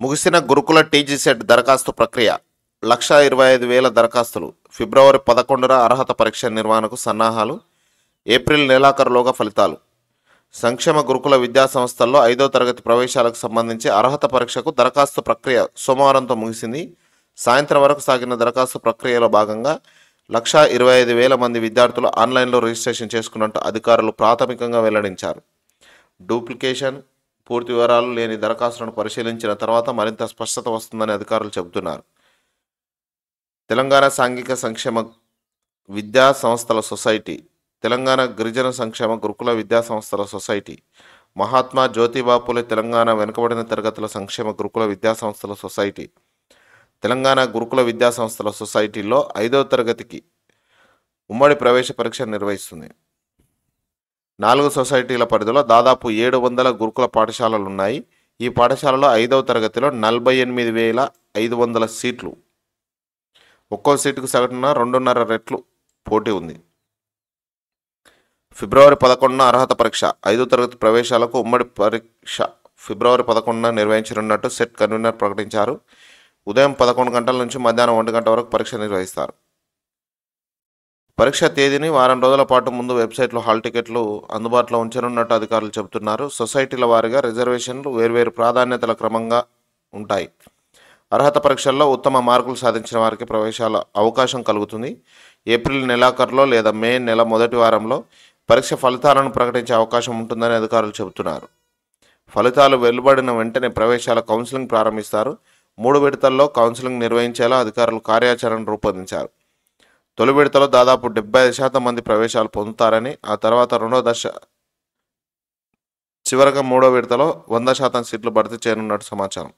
ముగిసిన గురుకుల TG set దరఖాస్తు ప్రక్రియ 1,25,000 దరఖాస్తులు. ఫిబ్రవరి 11న అర్హత పరీక్ష నిర్వహణకు సన్నాహాలు. ఏప్రిల్ నెలాఖరులోగా ఫలితాలు. సంక్షేమ గురుకుల విద్యా సంస్థల్లో 5వ తరగతి ప్రవేశాలకు సంబంధించి అర్హత పరీక్షకు దరఖాస్తు ప్రక్రియ సోమవారంతో ముగిసింది. సాయంత్రం వరకు సాగిన దరఖాస్తు ప్రక్రియలో భాగంగా 1,25,000 మంది విద్యార్థులు ఆన్లైన్లో రిజిస్ట్రేషన్ చేసుకున్నట్టు అధికారులు ప్రాథమికంగా వెల్లడించారు. డూప్లికేషన్, పూర్తి వివరాలు లేని దరఖాస్తులను పరిశీలించిన తర్వాత మరింత స్పష్టత వస్తుందని అధికారులు చెబుతున్నారు. తెలంగాణ సాంఘిక సంక్షేమ విద్యా సంస్థల సొసైటీ, తెలంగాణ గిరిజన సంక్షేమ గురుకుల విద్యా సంస్థల సొసైటీ, మహాత్మా జ్యోతిబా ఫులే తెలంగాణ వెనుకబడిన తరగతుల సంక్షేమ గురుకుల విద్యా సంస్థల సొసైటీ, తెలంగాణ గురుకుల విద్యా సంస్థల సొసైటీలో 5వ తరగతికి ఉమ్మడి ప్రవేశ పరీక్ష నిర్వహిస్తుంది. 4 సొసైటీల పరిధిలో దాదాపు 700 గురుకుల పాఠశాలలున్నాయి. ఈ పాఠశాలలో 5వ తరగతిలో 48,500 సీట్లు. ఒక్కో సీటుకు సగటున 2.5 రెట్లు పోటీ ఉంది. ఫిబ్రవరి 11న అర్హత పరీక్ష. 5వ తరగతి ప్రవేశాలకు ఉమ్మడి పరీక్ష ఫిబ్రవరి 11న నిర్వహించనున్నట్టు సెట్ కన్వీనర్ ప్రకటించారు. ఉదయం 11 గంటల నుంచి మధ్యాహ్నం 1 గంట వరకు పరీక్ష నిర్వహిస్తారు. పరీక్ష తేదీని వారం రోజుల పాటు ముందు వెబ్సైట్లో హాల్ టికెట్లు అందుబాటులో ఉంచనున్నట్టు అధికారులు చెబుతున్నారు. సొసైటీల వారీగా రిజర్వేషన్లు వేర్వేరు ప్రాధాన్యతల క్రమంగా ఉంటాయి. అర్హత పరీక్షల్లో ఉత్తమ మార్కులు సాధించిన వారికి ప్రవేశాల అవకాశం కలుగుతుంది. ఏప్రిల్ నెలాఖరులో లేదా మే నెల మొదటి వారంలో పరీక్ష ఫలితాలను ప్రకటించే అవకాశం ఉంటుందని అధికారులు చెబుతున్నారు. ఫలితాలు వెలువడిన వెంటనే ప్రవేశాల కౌన్సిలింగ్ ప్రారంభిస్తారు. 3 విడతల్లో కౌన్సిలింగ్ నిర్వహించేలా అధికారులు కార్యాచరణ రూపొందించారు. తొలి విడతలో దాదాపు 75% మంది ప్రవేశాలు పొందుతారని, ఆ తర్వాత రెండో దశ చివరగా 3వ విడతలో 100% సీట్లు భర్తీ చేయనున్నట్టు సమాచారం.